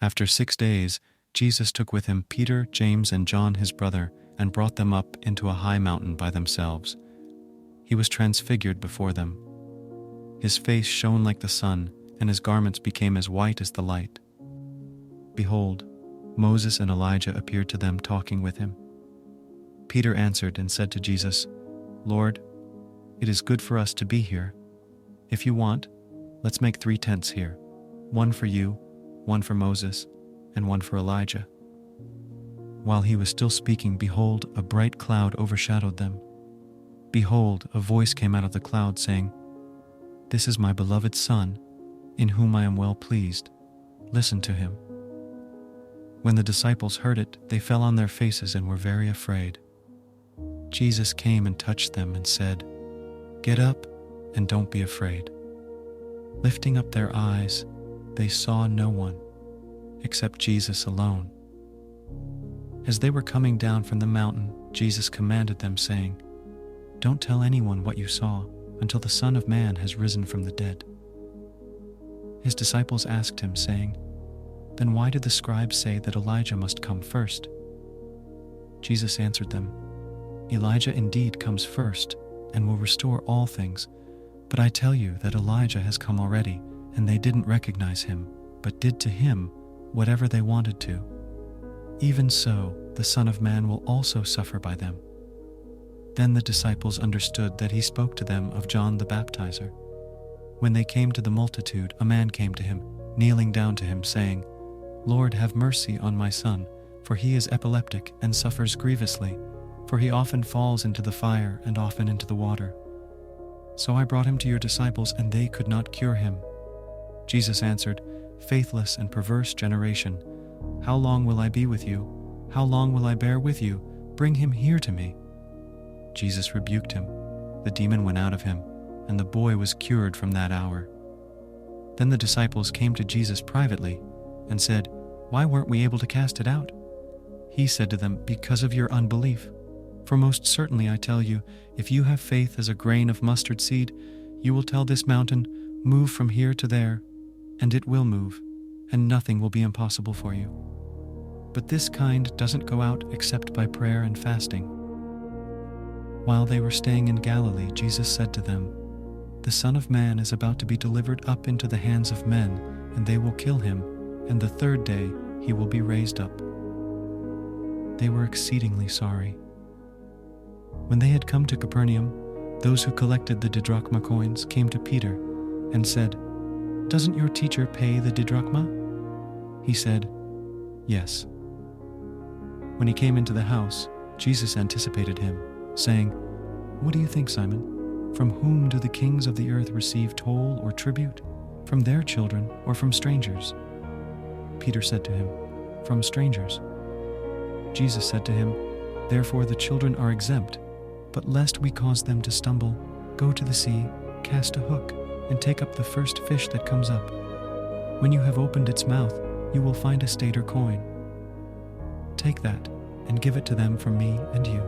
After 6 days, Jesus took with him Peter, James, and John his brother, and brought them up into a high mountain by themselves. He was transfigured before them. His face shone like the sun, and his garments became as white as the light. Behold, Moses and Elijah appeared to them talking with him. Peter answered and said to Jesus, "Lord, it is good for us to be here. If you want, let's make 3 tents here, one for you, one for Moses, and one for Elijah." While he was still speaking, behold, a bright cloud overshadowed them. Behold, a voice came out of the cloud saying, "This is my beloved Son, in whom I am well pleased. Listen to him." When the disciples heard it, they fell on their faces and were very afraid. Jesus came and touched them and said, "Get up and don't be afraid." Lifting up their eyes, they saw no one except Jesus alone. As they were coming down from the mountain, Jesus commanded them, saying, "Don't tell anyone what you saw until the Son of Man has risen from the dead." His disciples asked him, saying, "Then why did the scribes say that Elijah must come first?" Jesus answered them, "Elijah indeed comes first and will restore all things, but I tell you that Elijah has come already, and they didn't recognize him, but did to him whatever they wanted to. Even so, the Son of Man will also suffer by them." Then the disciples understood that he spoke to them of John the Baptizer. When they came to the multitude, a man came to him, kneeling down to him, saying, "Lord, have mercy on my son, for he is epileptic and suffers grievously, for he often falls into the fire and often into the water. So I brought him to your disciples, and they could not cure him." Jesus answered, "Faithless and perverse generation, how long will I be with you? How long will I bear with you? Bring him here to me." Jesus rebuked him. The demon went out of him, and the boy was cured from that hour. Then the disciples came to Jesus privately and said, "Why weren't we able to cast it out?" He said to them, "Because of your unbelief. For most certainly I tell you, if you have faith as a grain of mustard seed, you will tell this mountain, 'Move from here to there,' and it will move, and nothing will be impossible for you. But this kind doesn't go out except by prayer and fasting." While they were staying in Galilee, Jesus said to them, "The Son of Man is about to be delivered up into the hands of men, and they will kill him, and the 3rd day he will be raised up." They were exceedingly sorry. When they had come to Capernaum, those who collected the didrachma coins came to Peter and said, "Doesn't your teacher pay the didrachma?" He said, "Yes." When he came into the house, Jesus anticipated him, saying, "What do you think, Simon? From whom do the kings of the earth receive toll or tribute? From their children or from strangers?" Peter said to him, "From strangers." Jesus said to him, "Therefore the children are exempt. But lest we cause them to stumble, go to the sea, cast a hook, and take up the first fish that comes up. When you have opened its mouth, you will find a stater coin. Take that and give it to them from me and you."